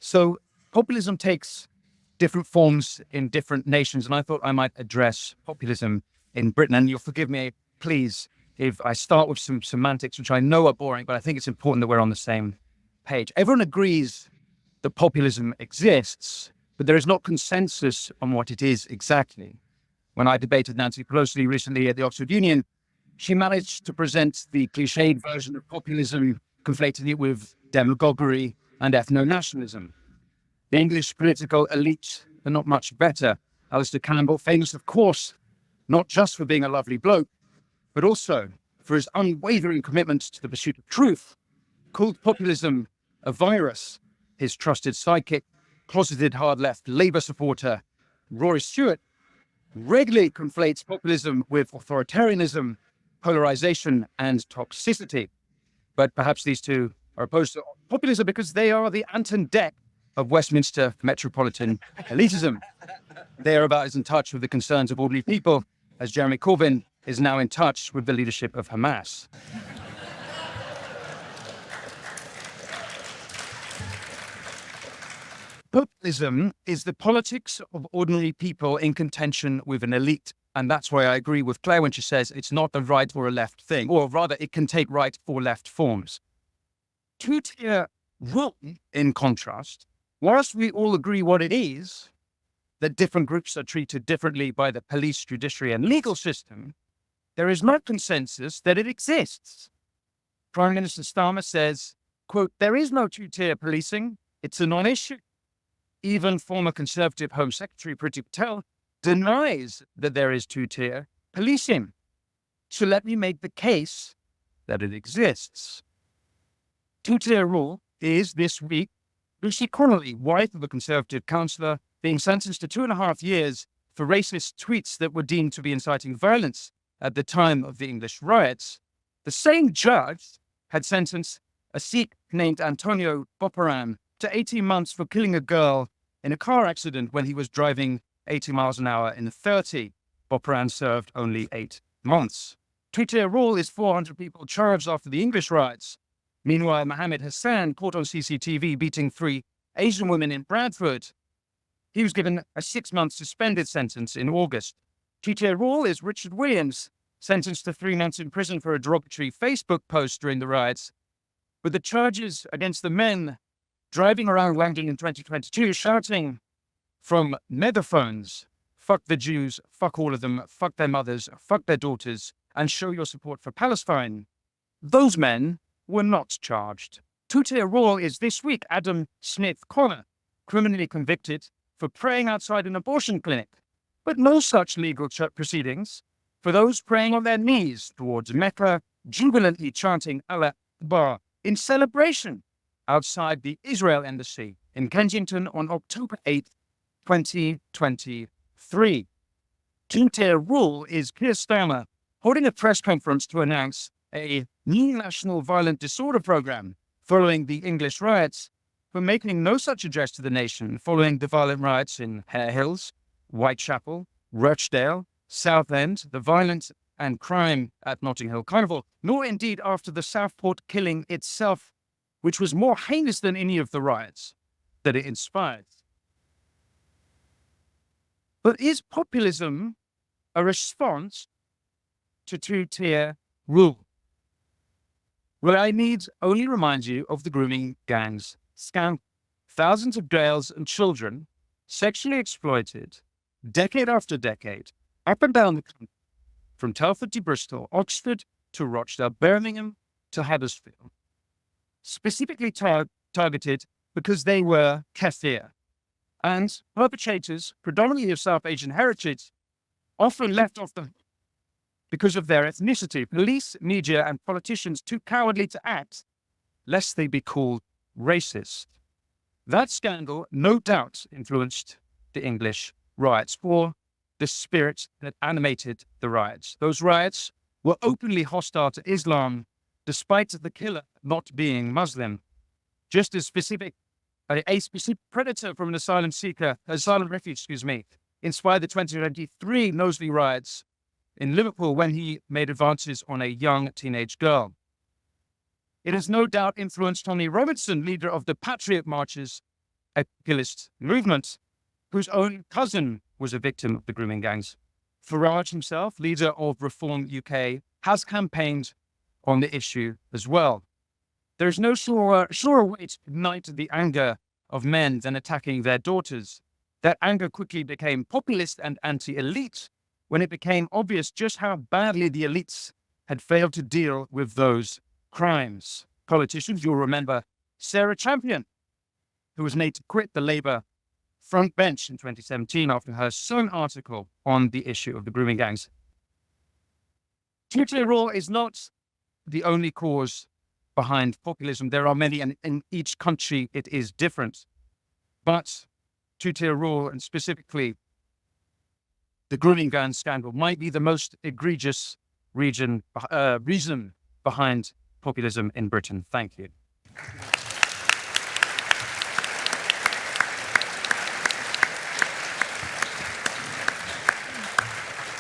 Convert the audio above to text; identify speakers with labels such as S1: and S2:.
S1: So populism takes different forms in different nations, and I thought I might address populism in Britain. And you'll forgive me, please, if I start with some semantics, which I know are boring, but I think it's important that we're on the same page. Everyone agrees that populism exists, but there is not consensus on what it is exactly. When I debated Nancy Pelosi recently at the Oxford Union, she managed to present the cliched version of populism, conflating it with demagoguery and ethno-nationalism. The English political elite are not much better. Alistair Campbell, famous, of course, not just for being a lovely bloke, but also for his unwavering commitment to the pursuit of truth, called populism a virus. His trusted sidekick, closeted hard-left Labour supporter, Rory Stewart, regularly conflates populism with authoritarianism, polarization, and toxicity. But perhaps these two are opposed to populism because they are the Anton Deck of Westminster metropolitan elitism. They are about as in touch with the concerns of ordinary people as Jeremy Corbyn is now in touch with the leadership of Hamas. Populism is the politics of ordinary people in contention with an elite. And that's why I agree with Claire when she says it's not a right or a left thing, or rather it can take right or left forms. Two-tier rule, in contrast, whilst we all agree what it is, that different groups are treated differently by the police, judiciary, and legal system, there is no consensus that it exists. Prime Minister Starmer says, quote, "There is no two-tier policing. It's a non-issue." Even former Conservative Home Secretary Priti Patel denies that there is two-tier policing. So let me make the case that it exists. Two-tier rule is, this week, Lucy Connolly, wife of a Conservative councillor, being sentenced to 2.5 years for racist tweets that were deemed to be inciting violence at the time of the English riots. The same judge had sentenced a Sikh named Antonio Boparan to 18 months for killing a girl in a car accident when he was driving 80 miles an hour in 30. Boparan served only 8 months. Two-tier rule is 400 people charged after the English riots. Meanwhile, Mohammed Hassan, caught on CCTV beating 3 Asian women in Bradford. He was given a 6-month suspended sentence in August. Two-tier rule is Richard Williams, sentenced to 3 months in prison for a derogatory Facebook post during the riots. But the charges against the men driving around London in 2022 shouting from megaphones, "Fuck the Jews, fuck all of them, fuck their mothers, fuck their daughters, and show your support for Palestine," those men were not charged. Two-tier rule is this week Adam Smith Connor, criminally convicted for praying outside an abortion clinic, but no such legal proceedings for those praying on their knees towards Mecca, jubilantly chanting Allah Akbar in celebration outside the Israel Embassy in Kensington on October 8, 2023. Two-tier rule is Keir Starmer holding a press conference to announce a new national violent disorder program following the English riots, for making no such address to the nation following the violent riots in Hare Hills, Whitechapel, Rochdale, Southend, the violence and crime at Notting Hill Carnival, nor indeed after the Southport killing itself, which was more heinous than any of the riots that it inspired. But is populism a response to two-tier rule? Well, I need only remind you of the grooming gangs scandal. Thousands of girls and children sexually exploited decade after decade, up and down the country, from Telford to Bristol, Oxford to Rochdale, Birmingham to Huddersfield, specifically targeted because they were Kaffir. And perpetrators, predominantly of South Asian heritage, often left off the hook because of their ethnicity. Police, media, and politicians too cowardly to act, lest they be called racist. That scandal, no doubt, influenced the English riots, or the spirit that animated the riots. Those riots were openly hostile to Islam, despite the killer not being Muslim. Just as a specific predator from an asylum refuge, inspired the 2023 Knowsley riots in Liverpool when he made advances on a young teenage girl. It has no doubt influenced Tommy Robinson, leader of the Patriot marches, a populist movement whose own cousin was a victim of the grooming gangs. Farage himself, leader of Reform UK, has campaigned on the issue as well. There's no surer way to ignite the anger of men than attacking their daughters. That anger quickly became populist and anti-elite when it became obvious just how badly the elites had failed to deal with those crimes. Politicians, you'll remember Sarah Champion, who was made to quit the Labour front bench in 2017 after her Sun article on the issue of the grooming gangs. Two-tier rule is not the only cause behind populism. There are many, and in each country it is different. But two-tier rule, and specifically the grooming gang scandal, might be the most egregious reason behind populism in Britain. Thank you.